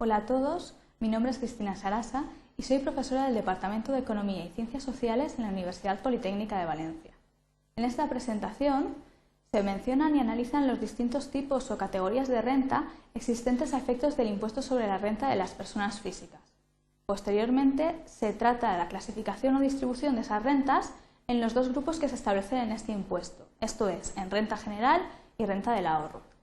Hola a todos, mi nombre es Cristina Sarasa y soy profesora del Departamento de Economía y Ciencias Sociales en la Universidad Politécnica de Valencia. En esta presentación se mencionan y analizan los distintos tipos o categorías de renta existentes a efectos del impuesto sobre la renta de las personas físicas. Posteriormente, se trata de la clasificación o distribución de esas rentas en los dos grupos que se establecen en este impuesto, esto es, en renta general y renta del ahorro.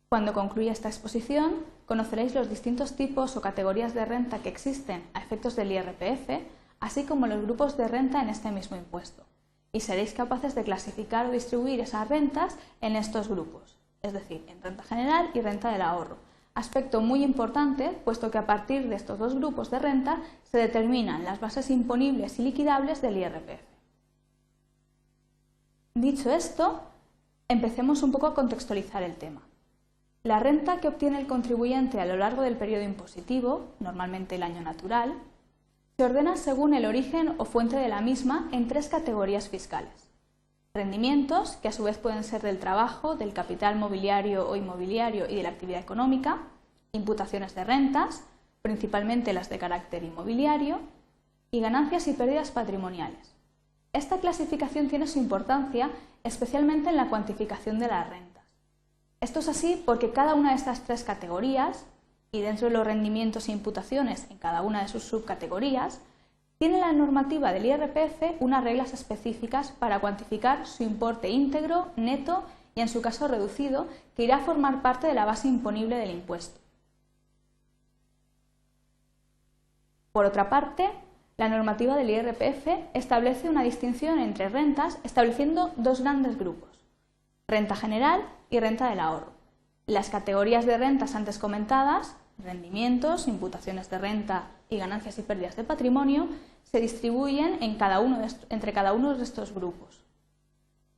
Cuando concluya esta exposición, conoceréis los distintos tipos o categorías de renta que existen a efectos del IRPF, así como los grupos de renta en este mismo impuesto, y seréis capaces de clasificar o distribuir esas rentas en estos grupos, es decir, en renta general y renta del ahorro, aspecto muy importante, puesto que a partir de estos dos grupos de renta se determinan las bases imponibles y liquidables del IRPF. Dicho esto, empecemos un poco a contextualizar el tema. La renta que obtiene el contribuyente a lo largo del periodo impositivo, normalmente el año natural, se ordena según el origen o fuente de la misma en tres categorías fiscales. Rendimientos, que a su vez pueden ser del trabajo, del capital mobiliario o inmobiliario y de la actividad económica, imputaciones de rentas, principalmente las de carácter inmobiliario, y ganancias y pérdidas patrimoniales. Esta clasificación tiene su importancia especialmente en la cuantificación de las rentas. Esto es así porque cada una de estas tres categorías, y dentro de los rendimientos e imputaciones en cada una de sus subcategorías, tiene la normativa del IRPF unas reglas específicas para cuantificar su importe íntegro, neto y en su caso reducido, que irá a formar parte de la base imponible del impuesto. Por otra parte, la normativa del IRPF establece una distinción entre rentas estableciendo dos grandes grupos: renta general y renta del ahorro. Las categorías de rentas antes comentadas, rendimientos, imputaciones de renta y ganancias y pérdidas de patrimonio, se distribuyen entre cada uno de estos grupos.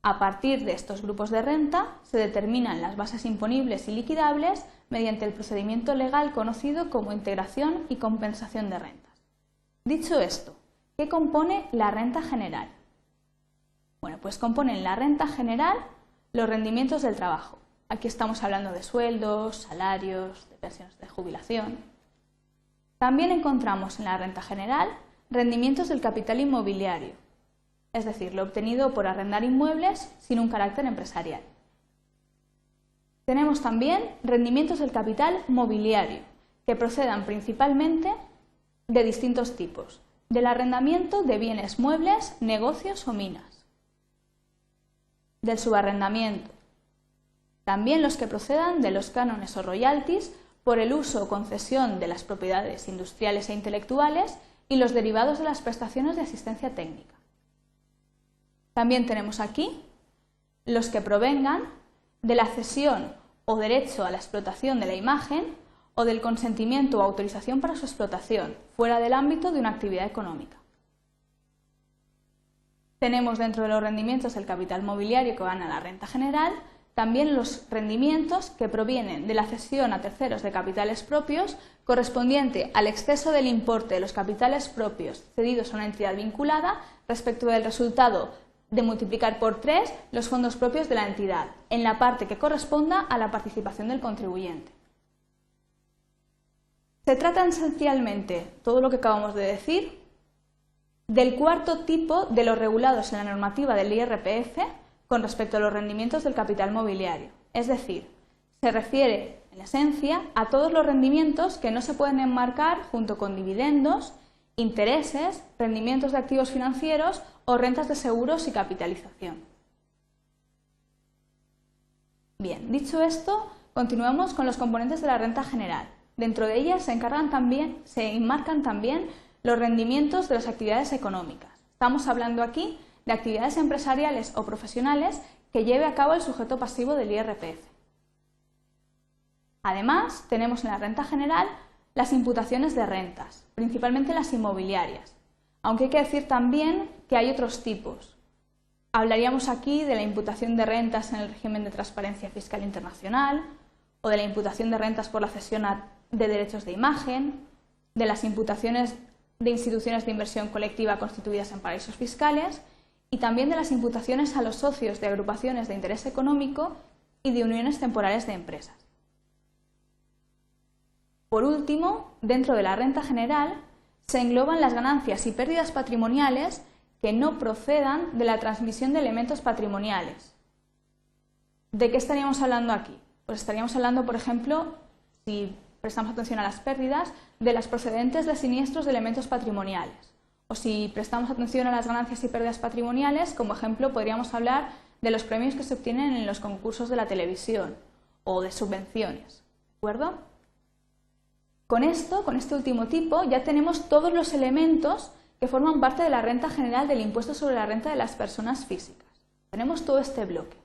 A partir de estos grupos de renta se determinan las bases imponibles y liquidables mediante el procedimiento legal conocido como integración y compensación de rentas. Dicho esto, ¿qué compone la renta general? Bueno, pues componen la renta general los rendimientos del trabajo. Aquí estamos hablando de sueldos, salarios, de pensiones de jubilación. También encontramos en la renta general rendimientos del capital inmobiliario, es decir, lo obtenido por arrendar inmuebles sin un carácter empresarial. Tenemos también rendimientos del capital mobiliario, que procedan principalmente de distintos tipos: del arrendamiento de bienes muebles, negocios o minas, del subarrendamiento, también los que procedan de los cánones o royalties por el uso o concesión de las propiedades industriales e intelectuales y los derivados de las prestaciones de asistencia técnica. También tenemos aquí los que provengan de la cesión o derecho a la explotación de la imagen o del consentimiento o autorización para su explotación fuera del ámbito de una actividad económica. Tenemos dentro de los rendimientos del capital mobiliario que van a la renta general también los rendimientos que provienen de la cesión a terceros de capitales propios correspondiente al exceso del importe de los capitales propios cedidos a una entidad vinculada respecto del resultado de multiplicar por 3 los fondos propios de la entidad, en la parte que corresponda a la participación del contribuyente. Se trata esencialmente, todo lo que acabamos de decir, del cuarto tipo de los regulados en la normativa del IRPF con respecto a los rendimientos del capital mobiliario. Es decir, se refiere, en esencia, a todos los rendimientos que no se pueden enmarcar junto con dividendos, intereses, rendimientos de activos financieros o rentas de seguros y capitalización. Bien, dicho esto, continuemos con los componentes de la renta general. Dentro de ellas se enmarcan también los rendimientos de las actividades económicas. Estamos hablando aquí de actividades empresariales o profesionales que lleve a cabo el sujeto pasivo del IRPF. Además, tenemos en la renta general las imputaciones de rentas, principalmente las inmobiliarias, aunque hay que decir también que hay otros tipos. Hablaríamos aquí de la imputación de rentas en el régimen de transparencia fiscal internacional o de la imputación de rentas por la cesión de derechos de imagen, de las imputaciones de instituciones de inversión colectiva constituidas en paraísos fiscales y también de las imputaciones a los socios de agrupaciones de interés económico y de uniones temporales de empresas. Por último, dentro de la renta general se engloban las ganancias y pérdidas patrimoniales que no procedan de la transmisión de elementos patrimoniales. ¿De qué estaríamos hablando aquí? Pues estaríamos hablando, por ejemplo, si prestamos atención a las pérdidas, de las procedentes de siniestros de elementos patrimoniales. O si prestamos atención a las ganancias y pérdidas patrimoniales, como ejemplo podríamos hablar de los premios que se obtienen en los concursos de la televisión o de subvenciones. ¿De acuerdo? Con este último tipo, ya tenemos todos los elementos que forman parte de la renta general del impuesto sobre la renta de las personas físicas. Tenemos todo este bloque.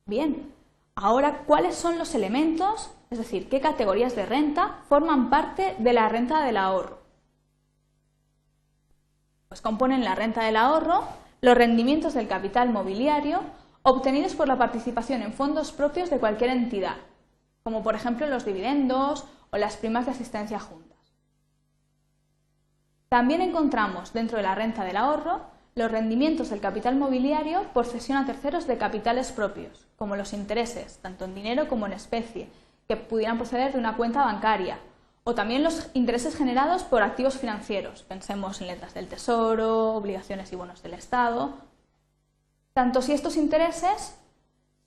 Bien, ahora, ¿cuáles son los elementos, es decir, qué categorías de renta forman parte de la renta del ahorro? Pues componen la renta del ahorro los rendimientos del capital mobiliario obtenidos por la participación en fondos propios de cualquier entidad, como por ejemplo los dividendos o las primas de asistencia juntas. También encontramos dentro de la renta del ahorro los rendimientos del capital mobiliario por cesión a terceros de capitales propios, como los intereses, tanto en dinero como en especie, que pudieran proceder de una cuenta bancaria, o también los intereses generados por activos financieros, pensemos en letras del Tesoro, obligaciones y bonos del Estado, tanto si estos intereses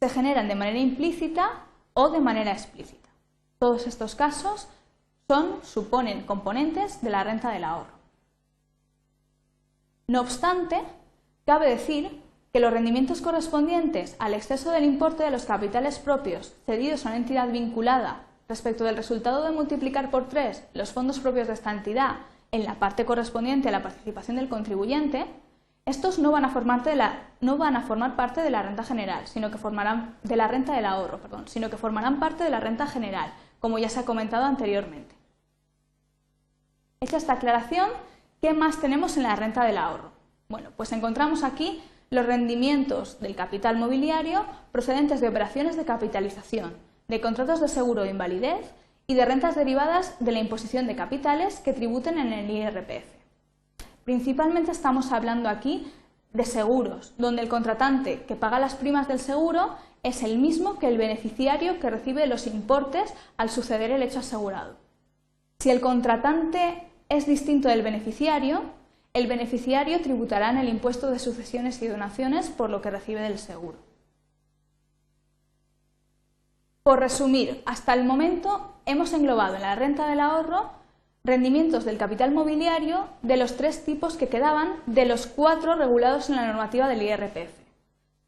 se generan de manera implícita o de manera explícita. Todos estos casos suponen componentes de la renta del ahorro. No obstante, cabe decir que los rendimientos correspondientes al exceso del importe de los capitales propios cedidos a una entidad vinculada respecto del resultado de multiplicar por 3 los fondos propios de esta entidad en la parte correspondiente a la participación del contribuyente, estos no van a formar parte de la renta general, sino que formarán de la renta del ahorro, sino que formarán parte de la renta general, como ya se ha comentado anteriormente. Hecha esta aclaración, ¿qué más tenemos en la renta del ahorro? Bueno, pues encontramos aquí los rendimientos del capital mobiliario procedentes de operaciones de capitalización, de contratos de seguro de invalidez y de rentas derivadas de la imposición de capitales que tributen en el IRPF. Principalmente estamos hablando aquí de seguros, donde el contratante que paga las primas del seguro es el mismo que el beneficiario que recibe los importes al suceder el hecho asegurado. Si el contratante es distinto del beneficiario, el beneficiario tributará en el impuesto de sucesiones y donaciones por lo que recibe del seguro. Por resumir, hasta el momento hemos englobado en la renta del ahorro rendimientos del capital mobiliario de los 3 tipos que quedaban de los 4 regulados en la normativa del IRPF.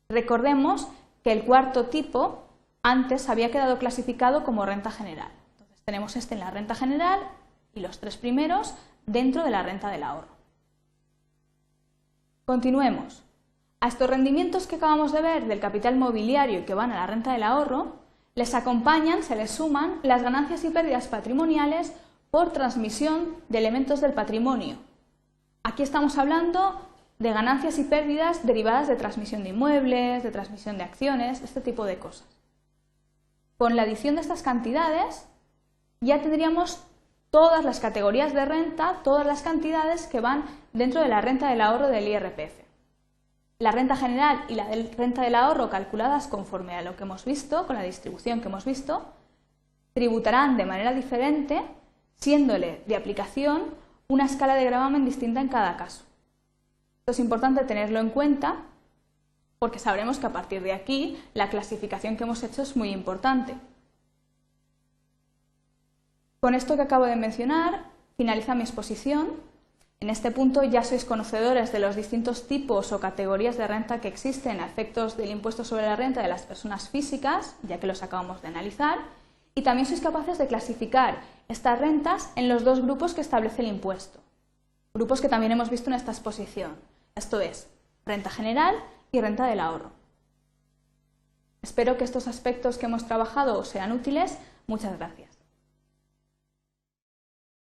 Recordemos que el cuarto tipo antes había quedado clasificado como renta general. Entonces tenemos este en la renta general y los 3 primeros dentro de la renta del ahorro. Continuemos. A estos rendimientos que acabamos de ver del capital mobiliario y que van a la renta del ahorro, les acompañan, se les suman las ganancias y pérdidas patrimoniales por transmisión de elementos del patrimonio. Aquí estamos hablando de ganancias y pérdidas derivadas de transmisión de inmuebles, de transmisión de acciones, este tipo de cosas. Con la adición de estas cantidades ya tendríamos todas las categorías de renta, todas las cantidades que van dentro de la renta del ahorro del IRPF. La renta general y la renta del ahorro calculadas conforme a lo que hemos visto, con la distribución que hemos visto, tributarán de manera diferente, siéndole de aplicación una escala de gravamen distinta en cada caso. Esto es importante tenerlo en cuenta porque sabremos que a partir de aquí la clasificación que hemos hecho es muy importante. Con esto que acabo de mencionar finaliza mi exposición. En este punto ya sois conocedores de los distintos tipos o categorías de renta que existen a efectos del impuesto sobre la renta de las personas físicas, ya que los acabamos de analizar, y también sois capaces de clasificar estas rentas en los 2 grupos que establece el impuesto. Grupos que también hemos visto en esta exposición. Esto es, renta general y renta del ahorro. Espero que estos aspectos que hemos trabajado os sean útiles. Muchas gracias.